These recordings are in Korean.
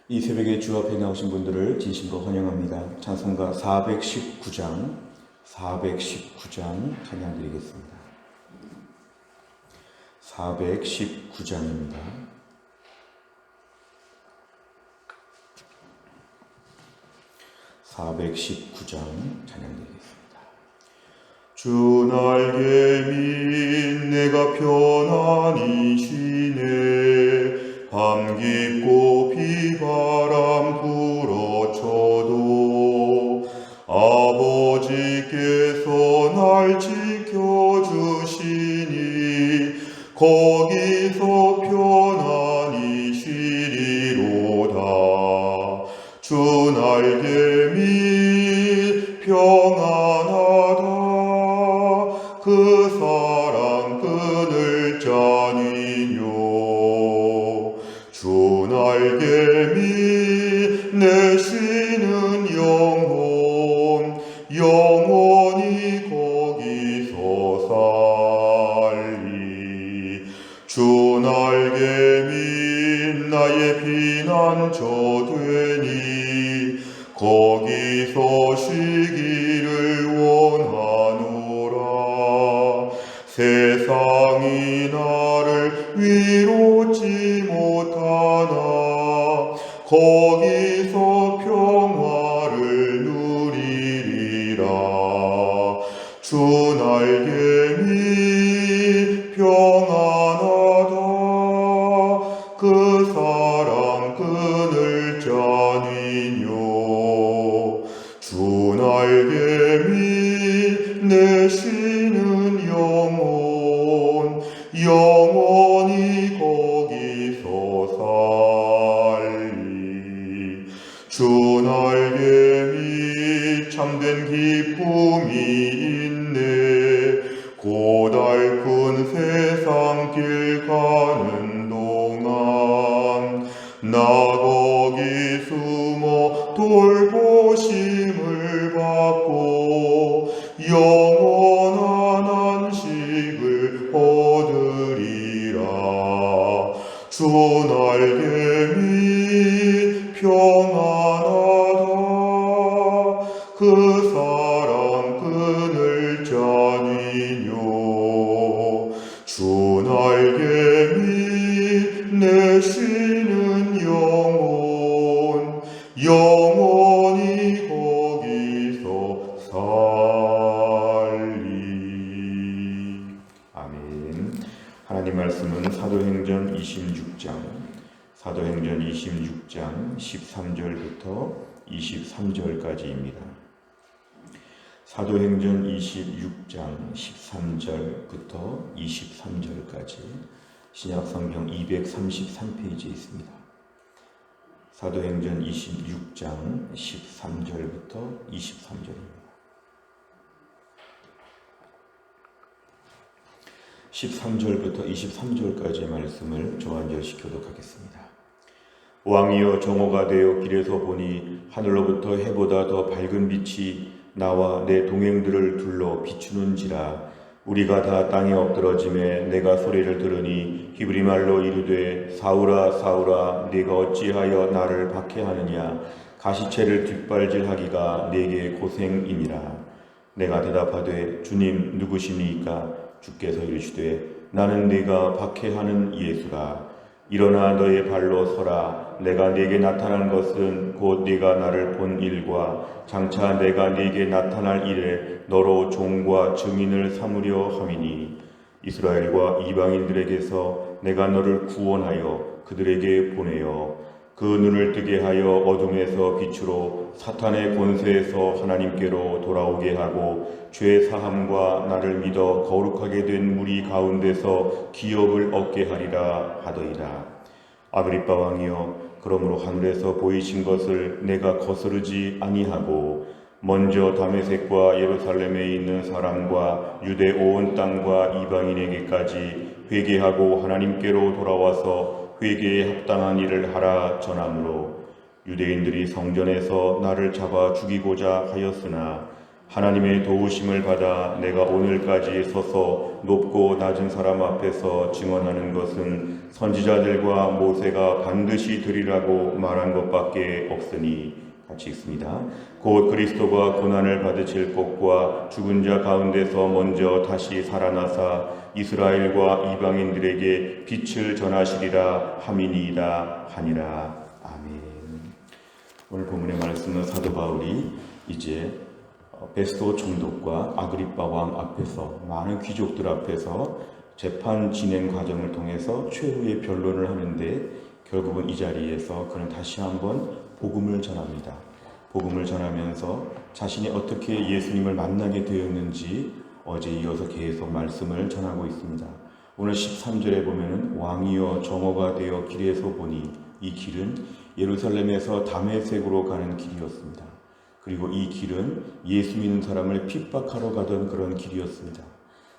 이 새벽에 주 앞에 나오신 분들을 진심으로 환영합니다. 찬송가 419장 찬양 드리겠습니다. 419장입니다. 찬양 드리겠습니다. 주 날개민 내가 편안히 쉬네. 밤 깊고 비바람 불어쳐도 아버지께서 날 지켜주시니 거기서 편안히 쉬리로다. 주 날개미 평안하다. 그 사랑 끊을 자니뇨. 주 날개미 내 쉬는 영혼이 거기서 살리. 주 날개미 나의 피난처 되니 거기서 쉬기를 원하노라. 세상이 나를 위로치 못하나 거기서 평화를 누리리라. 주 날개미 평안하다. 그 사랑 끊을 자니뇨. 주 날개미 내 쉬는 영혼이 거기서 살리. 주 날개미 참된 기쁨이 있네. 고달픈 세상 길 가는 동안 나 거기 숨어 돌보심을 받고 영원한 안식을 얻으리라. 주 날개미 평안하다. 그 사랑 끊을 자니뇨. 주 날개미 내 쉬는 영혼이 거기서 살리. 아멘. 하나님 말씀은 사도행전 26장 13절부터 23절까지입니다. 사도행전 26장 13절부터 23절까지 신약성경 233페이지에 있습니다. 사도행전 26장 13절부터 23절입니다. 13절부터 23절까지의 말씀을 저한절씩 교독하겠습니다. 왕이여 정오가 되어 길에서 보니 하늘로부터 해보다 더 밝은 빛이 나와 내 동행들을 둘러 비추는지라. 우리가 다 땅에 엎드러짐에 내가 소리를 들으니 히브리 말로 이르되 사울아 사울아 네가 어찌하여 나를 박해하느냐. 가시체를 뒷발질하기가 내게 고생이니라. 내가 대답하되 주님 누구시니까? 주께서 이르시되 나는 네가 박해하는 예수라. 일어나 너의 발로 서라. 내가 네게 나타난 것은 곧 네가 나를 본 일과 장차 내가 네게 나타날 일에 너로 종과 증인을 삼으려 함이니 이스라엘과 이방인들에게서 내가 너를 구원하여 그들에게 보내어 그 눈을 뜨게 하여 어둠에서 빛으로 사탄의 권세에서 하나님께로 돌아오게 하고 죄 사함과 나를 믿어 거룩하게 된 무리 가운데서 기업을 얻게 하리라 하더이다. 아그리빠 왕이여 그러므로 하늘에서 보이신 것을 내가 거스르지 아니하고 먼저 다메섹과 예루살렘에 있는 사람과 유대 온 땅과 이방인에게까지 회개하고 하나님께로 돌아와서 회개에 합당한 일을 하라 전하므로 유대인들이 성전에서 나를 잡아 죽이고자 하였으나 하나님의 도우심을 받아 내가 오늘까지 서서 높고 낮은 사람 앞에서 증언하는 것은 선지자들과 모세가 반드시 드리라고 말한 것밖에 없으니, 같이 읽습니다. 곧 그리스도가 고난을 받으실 것과 죽은 자 가운데서 먼저 다시 살아나사 이스라엘과 이방인들에게 빛을 전하시리라 함이니이다 하니라. 아멘. 오늘 본문의 말씀은 사도 바울이 이제 베스도 총독과 아그리빠 왕 앞에서, 많은 귀족들 앞에서 재판 진행 과정을 통해서 최후의 변론을 하는데, 결국은 이 자리에서 그는 다시 한번 복음을 전합니다. 복음을 전하면서 자신이 어떻게 예수님을 만나게 되었는지 어제 이어서 계속 말씀을 전하고 있습니다. 오늘 13절에 보면은 왕이여 정오가 되어 길에서 보니, 이 길은 예루살렘에서 다메섹으로 가는 길이었습니다. 그리고 이 길은 예수 믿는 사람을 핍박하러 가던 그런 길이었습니다.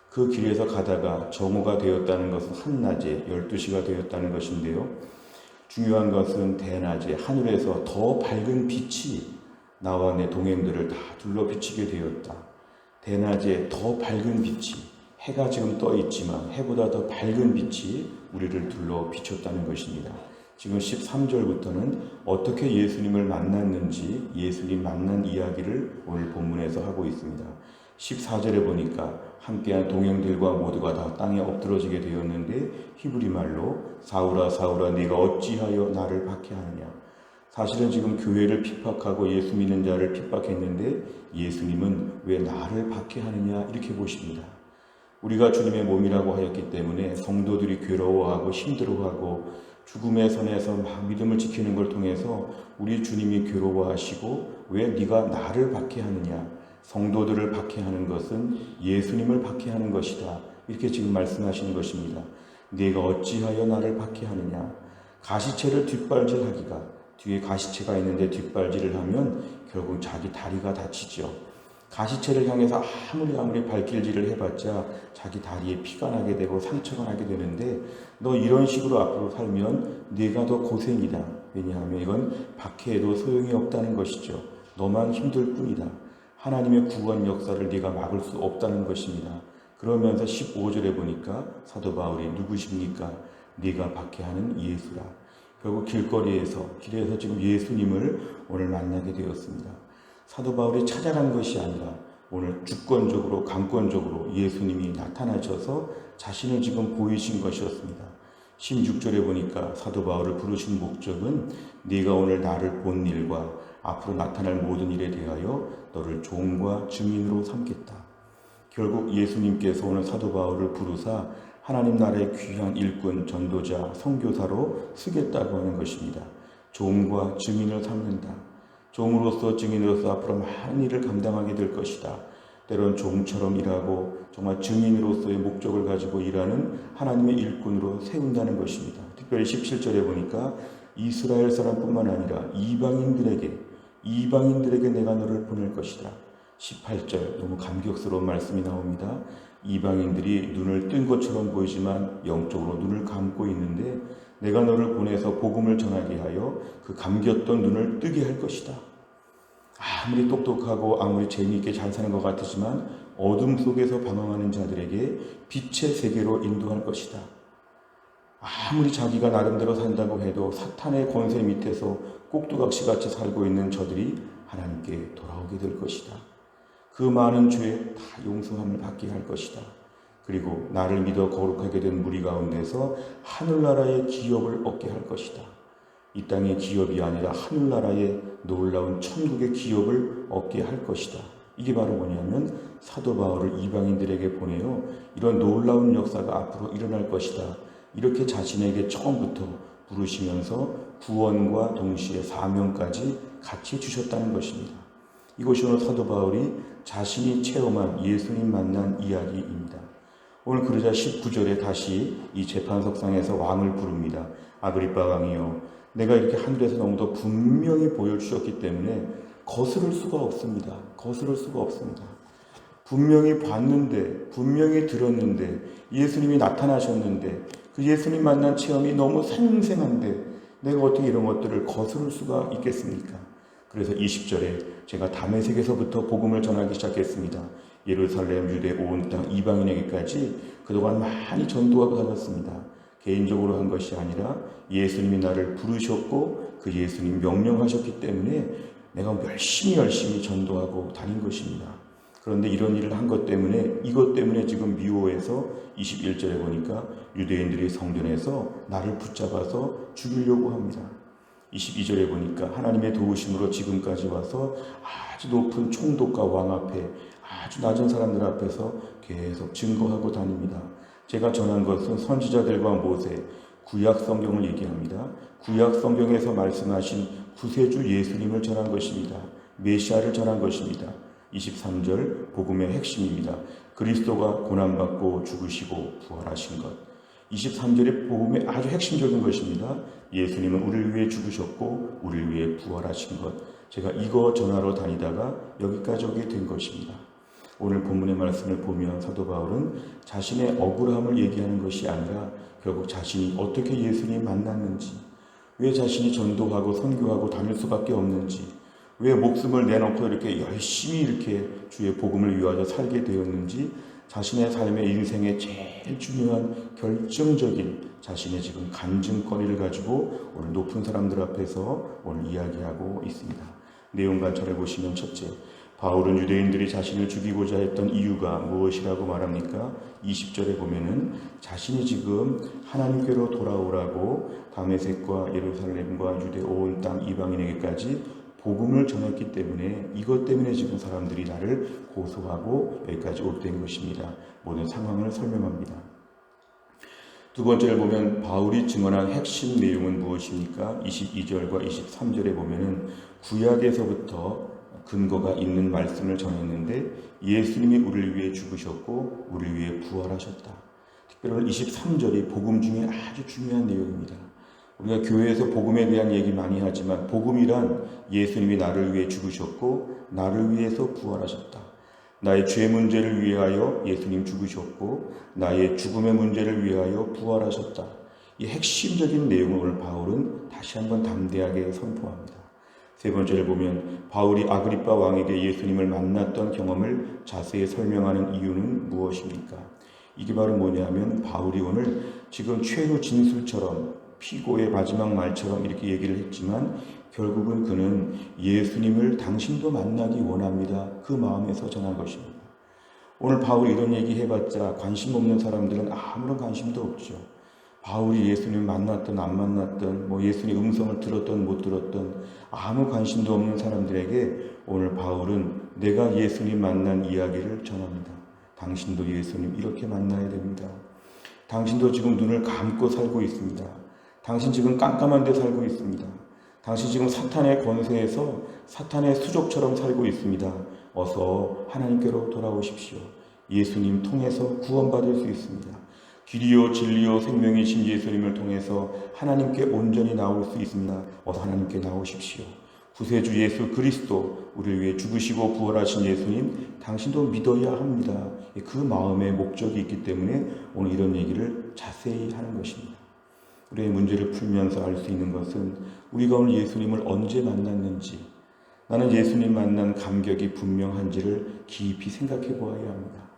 그 길에서 가다가 정오가 되었다는 것은 한낮에 12시가 되었다는 것인데요. 중요한 것은 대낮에 하늘에서 더 밝은 빛이 나와 내 동행들을 다 둘러 비치게 되었다. 대낮에 더 밝은 빛이, 해가 지금 떠 있지만 해보다 더 밝은 빛이 우리를 둘러 비췄다는 것입니다. 지금 13절부터는 어떻게 예수님을 만났는지, 예수님 만난 이야기를 오늘 본문에서 하고 있습니다. 14절에 보니까 함께한 동행들과 모두가 다 땅에 엎드러지게 되었는데, 히브리 말로 사울아 사울아 네가 어찌하여 나를 박해하느냐. 사실은 지금 교회를 핍박하고 예수 믿는 자를 핍박했는데 예수님은 왜 나를 박해하느냐, 이렇게 보십니다. 우리가 주님의 몸이라고 하였기 때문에 성도들이 괴로워하고 힘들어하고 죽음의 선에서 막 믿음을 지키는 걸 통해서 우리 주님이 괴로워하시고, 왜 네가 나를 박해하느냐, 성도들을 박해하는 것은 예수님을 박해하는 것이다, 이렇게 지금 말씀하시는 것입니다. 네가 어찌하여 나를 박해하느냐. 가시체를 뒷발질하기가, 뒤에 가시체가 있는데 뒷발질을 하면 결국 자기 다리가 다치죠. 가시체를 향해서 아무리 발길질을 해봤자 자기 다리에 피가 나게 되고 상처가 나게 되는데, 너 이런 식으로 앞으로 살면 네가 더 고생이다. 왜냐하면 이건 박해해도 소용이 없다는 것이죠. 너만 힘들 뿐이다. 하나님의 구원 역사를 네가 막을 수 없다는 것입니다. 그러면서 15절에 보니까 사도 바울이 누구십니까? 네가 박해하는 예수라. 결국 길에서 지금 예수님을 오늘 만나게 되었습니다. 사도 바울이 찾아간 것이 아니라 오늘 주권적으로, 강권적으로 예수님이 나타나셔서 자신을 지금 보이신 것이었습니다. 16절에 보니까 사도 바울을 부르신 목적은 네가 오늘 나를 본 일과 앞으로 나타날 모든 일에 대하여 너를 종과 증인으로 삼겠다. 결국 예수님께서 오늘 사도 바울을 부르사 하나님 나라의 귀한 일꾼, 전도자, 선교사로 쓰겠다고 하는 것입니다. 종과 증인을 삼는다. 종으로서, 증인으로서 앞으로 많은 일을 감당하게 될 것이다. 때론 종처럼 일하고 정말 증인으로서의 목적을 가지고 일하는 하나님의 일꾼으로 세운다는 것입니다. 특별히 17절에 보니까 이스라엘 사람뿐만 아니라 이방인들에게 내가 너를 보낼 것이다. 18절 너무 감격스러운 말씀이 나옵니다. 이방인들이 눈을 뜬 것처럼 보이지만 영적으로 눈을 감고 있는데 내가 너를 보내서 복음을 전하게 하여 그 감겼던 눈을 뜨게 할 것이다. 아무리 똑똑하고 아무리 재미있게 잘 사는 것 같지만 어둠 속에서 방황하는 자들에게 빛의 세계로 인도할 것이다. 아무리 자기가 나름대로 산다고 해도 사탄의 권세 밑에서 꼭두각시같이 살고 있는 저들이 하나님께 돌아오게 될 것이다. 그 많은 죄 다 용서함을 받게 할 것이다. 그리고 나를 믿어 거룩하게 된 무리 가운데서 하늘나라의 기업을 얻게 할 것이다. 이 땅의 기업이 아니라 하늘나라의 놀라운 천국의 기업을 얻게 할 것이다. 이게 바로 뭐냐면 사도 바울을 이방인들에게 보내어 이런 놀라운 역사가 앞으로 일어날 것이다. 이렇게 자신에게 처음부터 부르시면서 구원과 동시에 사명까지 같이 주셨다는 것입니다. 이것이 오늘 사도 바울이 자신이 체험한 예수님 만난 이야기입니다. 오늘 그러자 19절에 다시 이 재판석상에서 왕을 부릅니다. 아그리빠 왕이여, 내가 이렇게 하늘에서 너무도 분명히 보여주셨기 때문에 거스를 수가 없습니다. 분명히 봤는데, 분명히 들었는데, 예수님이 나타나셨는데, 그 예수님 만난 체험이 너무 생생한데 내가 어떻게 이런 것들을 거스를 수가 있겠습니까? 그래서 20절에 제가 다메섹에서부터 복음을 전하기 시작했습니다. 예루살렘, 유대, 온 땅 이방인에게까지 그동안 많이 전도하고 다녔습니다. 개인적으로 한 것이 아니라 예수님이 나를 부르셨고 그 예수님 명령하셨기 때문에 내가 열심히 전도하고 다닌 것입니다. 그런데 이런 일을 한 것 때문에 이것 때문에 지금 미호에서 21절에 보니까 유대인들이 성전에서 나를 붙잡아서 죽이려고 합니다. 22절에 보니까 하나님의 도우심으로 지금까지 와서 아주 높은 총독과 왕 앞에 아주 낮은 사람들 앞에서 계속 증거하고 다닙니다. 제가 전한 것은 선지자들과 모세, 구약 성경을 얘기합니다. 구약 성경에서 말씀하신 구세주 예수님을 전한 것입니다. 메시아를 전한 것입니다. 23절 복음의 핵심입니다. 그리스도가 고난받고 죽으시고 부활하신 것. 23절의 복음의 아주 핵심적인 것입니다. 예수님은 우리를 위해 죽으셨고 우리를 위해 부활하신 것. 제가 이거 전하러 다니다가 여기까지 오게 된 것입니다. 오늘 본문의 말씀을 보면 사도 바울은 자신의 억울함을 얘기하는 것이 아니라 결국 자신이 어떻게 예수님 만났는지, 왜 자신이 전도하고 선교하고 다닐 수밖에 없는지, 왜 목숨을 내놓고 이렇게 열심히 이렇게 주의 복음을 위하여 살게 되었는지, 자신의 삶의 인생의 제일 중요한 결정적인 자신의 지금 간증거리를 가지고 오늘 높은 사람들 앞에서 오늘 이야기하고 있습니다. 내용 관찰해 보시면 첫째, 바울은 유대인들이 자신을 죽이고자 했던 이유가 무엇이라고 말합니까? 20절에 보면은 자신이 지금 하나님께로 돌아오라고 다메섹과 예루살렘과 유대 온 땅 이방인에게까지 복음을 전했기 때문에 이것 때문에 지금 사람들이 나를 고소하고 여기까지 오게 된 것입니다. 모든 상황을 설명합니다. 두 번째를 보면 바울이 증언한 핵심 내용은 무엇입니까? 22절과 23절에 보면은 구약에서부터 근거가 있는 말씀을 전했는데 예수님이 우리를 위해 죽으셨고 우리를 위해 부활하셨다. 특별히 23절이 복음 중에 아주 중요한 내용입니다. 우리가 교회에서 복음에 대한 얘기 많이 하지만 복음이란 예수님이 나를 위해 죽으셨고 나를 위해서 부활하셨다. 나의 죄 문제를 위하여 예수님 죽으셨고 나의 죽음의 문제를 위하여 부활하셨다. 이 핵심적인 내용을 오늘 바울은 다시 한번 담대하게 선포합니다. 세 번째를 보면 바울이 아그리빠 왕에게 예수님을 만났던 경험을 자세히 설명하는 이유는 무엇입니까? 이게 바로 뭐냐면 바울이 오늘 지금 최후 진술처럼 피고의 마지막 말처럼 이렇게 얘기를 했지만 결국은 그는 예수님을 당신도 만나기 원합니다. 그 마음에서 전한 것입니다. 오늘 바울이 이런 얘기 해봤자 관심 없는 사람들은 아무런 관심도 없죠. 바울이 예수님 만났든 안 만났든 예수님 음성을 들었든 못 들었든 아무 관심도 없는 사람들에게 오늘 바울은 내가 예수님 만난 이야기를 전합니다. 당신도 예수님 이렇게 만나야 됩니다. 당신도 지금 눈을 감고 살고 있습니다. 당신 지금 깜깜한 데 살고 있습니다. 당신 지금 사탄의 권세에서 사탄의 수족처럼 살고 있습니다. 어서 하나님께로 돌아오십시오. 예수님 통해서 구원받을 수 있습니다. 길이요 진리요 생명이신 예수님을 통해서 하나님께 온전히 나올 수 있습니다. 어서 하나님께 나오십시오. 구세주 예수 그리스도 우리를 위해 죽으시고 부활하신 예수님 당신도 믿어야 합니다. 그 마음의 목적이 있기 때문에 오늘 이런 얘기를 자세히 하는 것입니다. 우리의 문제를 풀면서 알 수 있는 것은 우리가 오늘 예수님을 언제 만났는지, 나는 예수님 만난 감격이 분명한지를 깊이 생각해 보아야 합니다.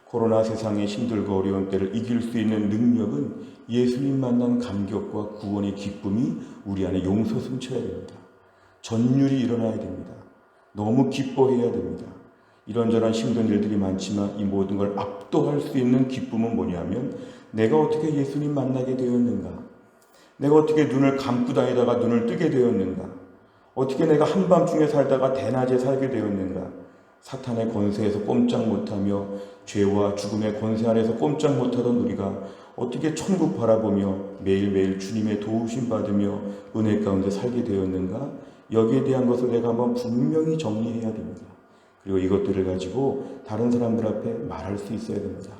코로나 세상의 힘들고 어려운 때를 이길 수 있는 능력은 예수님 만난 감격과 구원의 기쁨이 우리 안에 용솟 숨쳐야 됩니다. 전율이 일어나야 됩니다. 너무 기뻐해야 됩니다. 이런저런 힘든 일들이 많지만 이 모든 걸 압도할 수 있는 기쁨은 뭐냐면 내가 어떻게 예수님 만나게 되었는가? 내가 어떻게 눈을 감고 다니다가 눈을 뜨게 되었는가? 어떻게 내가 한밤중에 살다가 대낮에 살게 되었는가? 사탄의 권세에서 꼼짝 못하며 죄와 죽음의 권세 아래서 꼼짝 못하던 우리가 어떻게 천국 바라보며 매일매일 주님의 도우심 받으며 은혜 가운데 살게 되었는가? 여기에 대한 것을 내가 한번 분명히 정리해야 됩니다. 그리고 이것들을 가지고 다른 사람들 앞에 말할 수 있어야 됩니다.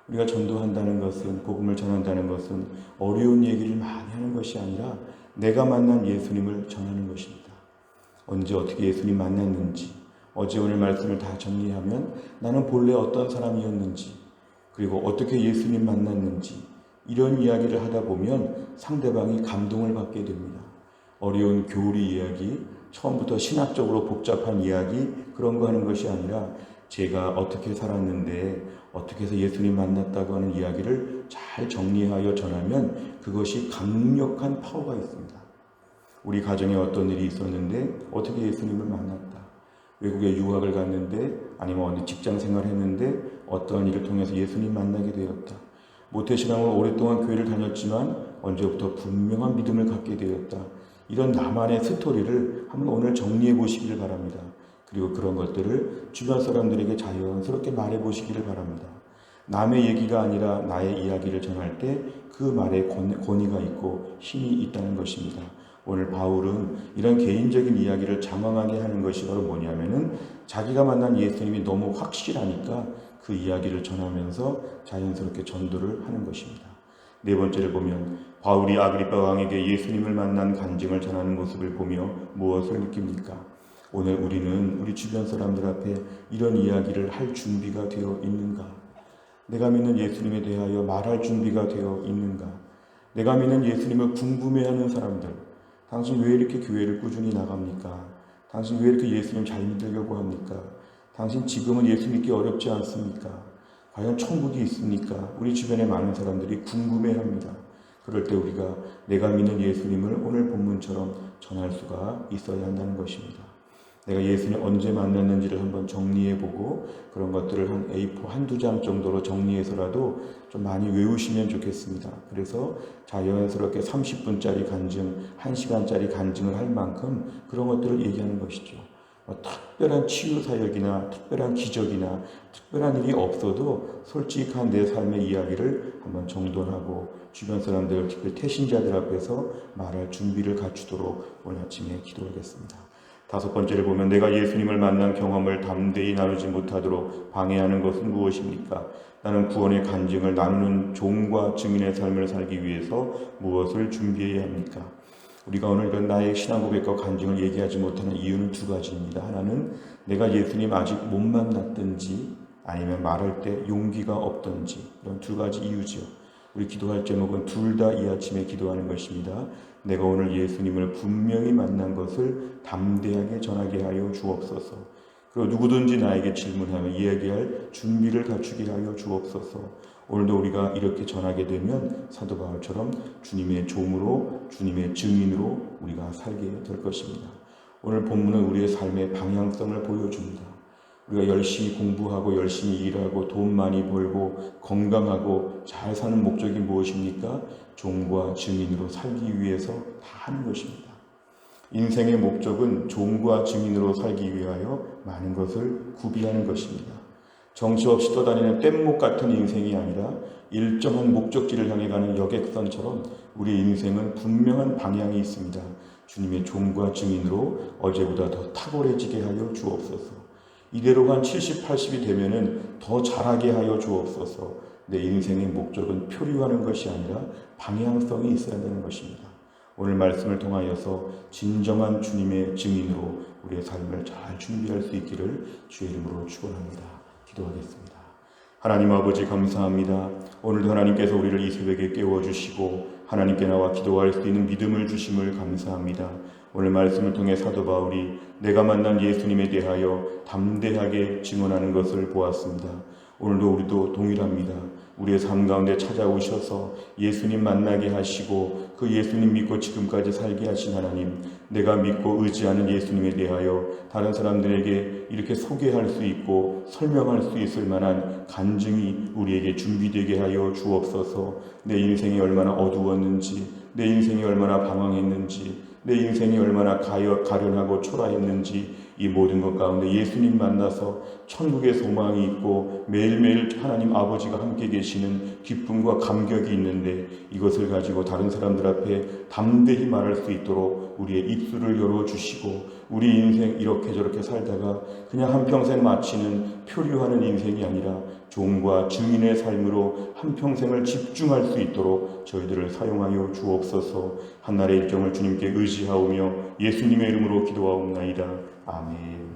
우리가 전도한다는 것은, 복음을 전한다는 것은 어려운 얘기를 많이 하는 것이 아니라 내가 만난 예수님을 전하는 것입니다. 언제 어떻게 예수님 만났는지, 어제 오늘 말씀을 다 정리하면 나는 본래 어떤 사람이었는지, 그리고 어떻게 예수님 만났는지 이런 이야기를 하다 보면 상대방이 감동을 받게 됩니다. 어려운 교리 이야기, 처음부터 신학적으로 복잡한 이야기 그런 거 하는 것이 아니라 제가 어떻게 살았는데 어떻게 해서 예수님 만났다고 하는 이야기를 잘 정리하여 전하면 그것이 강력한 파워가 있습니다. 우리 가정에 어떤 일이 있었는데 어떻게 예수님을 만났다. 외국에 유학을 갔는데 아니면 어디 직장 생활을 했는데 어떤 일을 통해서 예수님 만나게 되었다. 모태신앙으로 오랫동안 교회를 다녔지만 언제부터 분명한 믿음을 갖게 되었다. 이런 나만의 스토리를 한번 오늘 정리해 보시기를 바랍니다. 그리고 그런 것들을 주변 사람들에게 자연스럽게 말해 보시기를 바랍니다. 남의 얘기가 아니라 나의 이야기를 전할 때 그 말에 권위가 있고 힘이 있다는 것입니다. 오늘 바울은 이런 개인적인 이야기를 장황하게 하는 것이 바로 뭐냐면은 자기가 만난 예수님이 너무 확실하니까 그 이야기를 전하면서 자연스럽게 전도를 하는 것입니다. 네 번째를 보면 바울이 아그리파 왕에게 예수님을 만난 간증을 전하는 모습을 보며 무엇을 느낍니까? 오늘 우리는 우리 주변 사람들 앞에 이런 이야기를 할 준비가 되어 있는가? 내가 믿는 예수님에 대하여 말할 준비가 되어 있는가? 내가 믿는 예수님을 궁금해하는 사람들, 당신 왜 이렇게 교회를 꾸준히 나갑니까? 당신 왜 이렇게 예수님 잘 믿으려고 합니까? 당신 지금은 예수 믿기 어렵지 않습니까? 과연 천국이 있습니까? 우리 주변에 많은 사람들이 궁금해합니다. 그럴 때 우리가 내가 믿는 예수님을 오늘 본문처럼 전할 수가 있어야 한다는 것입니다. 내가 예수님 언제 만났는지를 한번 정리해보고 그런 것들을 한 A4 한두 장 정도로 정리해서라도 좀 많이 외우시면 좋겠습니다. 그래서 자연스럽게 30분짜리 간증, 1시간짜리 간증을 할 만큼 그런 것들을 얘기하는 것이죠. 특별한 치유 사역이나 특별한 기적이나 특별한 일이 없어도 솔직한 내 삶의 이야기를 한번 정돈하고 주변 사람들, 특히 태신자들 앞에서 말할 준비를 갖추도록 오늘 아침에 기도하겠습니다. 다섯 번째를 보면 내가 예수님을 만난 경험을 담대히 나누지 못하도록 방해하는 것은 무엇입니까? 나는 구원의 간증을 나누는 종과 증인의 삶을 살기 위해서 무엇을 준비해야 합니까? 우리가 오늘 이런 나의 신앙 고백과 간증을 얘기하지 못하는 이유는 두 가지입니다. 하나는 내가 예수님 아직 못 만났든지 아니면 말할 때 용기가 없든지 이런 두 가지 이유죠. 우리 기도할 제목은 둘 다 이 아침에 기도하는 것입니다. 내가 오늘 예수님을 분명히 만난 것을 담대하게 전하게 하여 주옵소서. 그리고 누구든지 나에게 질문하며 이야기할 준비를 갖추게 하여 주옵소서. 오늘도 우리가 이렇게 전하게 되면 사도 바울처럼 주님의 종으로 주님의 증인으로 우리가 살게 될 것입니다. 오늘 본문은 우리의 삶의 방향성을 보여줍니다. 우리가 열심히 공부하고 열심히 일하고 돈 많이 벌고 건강하고 잘 사는 목적이 무엇입니까? 종과 증인으로 살기 위해서 다 하는 것입니다. 인생의 목적은 종과 증인으로 살기 위하여 많은 것을 구비하는 것입니다. 정처 없이 떠다니는 뗏목 같은 인생이 아니라 일정한 목적지를 향해 가는 여객선처럼 우리 인생은 분명한 방향이 있습니다. 주님의 종과 증인으로 어제보다 더 탁월해지게 하여 주옵소서. 이대로 한 70, 80이 되면은 더 잘하게 하여 주옵소서. 내 인생의 목적은 표류하는 것이 아니라 방향성이 있어야 되는 것입니다. 오늘 말씀을 통하여서 진정한 주님의 증인으로 우리의 삶을 잘 준비할 수 있기를 주의 이름으로 축원합니다. 기도하겠습니다. 하나님 아버지 감사합니다. 오늘도 하나님께서 우리를 이 새벽에 깨워주시고 하나님께 나와 기도할 수 있는 믿음을 주심을 감사합니다. 오늘 말씀을 통해 사도 바울이 내가 만난 예수님에 대하여 담대하게 증언하는 것을 보았습니다. 오늘도 우리도 동일합니다. 우리의 삶 가운데 찾아오셔서 예수님 만나게 하시고 그 예수님 믿고 지금까지 살게 하신 하나님, 내가 믿고 의지하는 예수님에 대하여 다른 사람들에게 이렇게 소개할 수 있고 설명할 수 있을 만한 간증이 우리에게 준비되게 하여 주옵소서. 내 인생이 얼마나 어두웠는지, 내 인생이 얼마나 방황했는지, 내 인생이 얼마나 가련하고 초라했는지 이 모든 것 가운데 예수님 만나서 천국의 소망이 있고 매일매일 하나님 아버지가 함께 계시는 기쁨과 감격이 있는데 이것을 가지고 다른 사람들 앞에 담대히 말할 수 있도록 우리의 입술을 열어주시고 우리 인생 이렇게 저렇게 살다가 그냥 한평생 마치는 표류하는 인생이 아니라 종과 증인의 삶으로 한평생을 집중할 수 있도록 저희들을 사용하여 주옵소서. 한날의 일정을 주님께 의지하오며 예수님의 이름으로 기도하옵나이다. 아멘.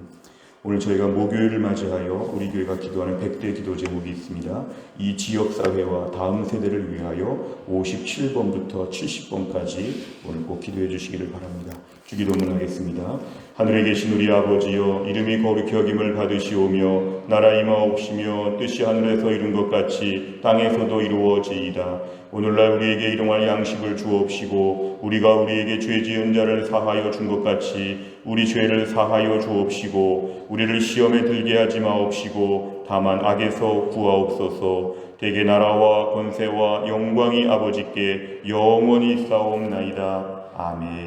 오늘 저희가 목요일을 맞이하여 우리 교회가 기도하는 100대 기도 제목이 있습니다. 이 지역사회와 다음 세대를 위하여 57번부터 70번까지 오늘 꼭 기도해 주시기를 바랍니다. 주기도문 하겠습니다. 하늘에 계신 우리 아버지여, 이름이 거룩히 여김을 받으시오며 나라 임하옵시며 뜻이 하늘에서 이룬 것 같이 땅에서도 이루어지이다. 오늘날 우리에게 일용할 양식을 주옵시고 우리가 우리에게 죄 지은 자를 사하여 준 것 같이 우리 죄를 사하여 주옵시고 우리를 시험에 들게 하지 마옵시고 다만 악에서 구하옵소서. 대개 나라와 권세와 영광이 아버지께 영원히 있사옵나이다. 아멘.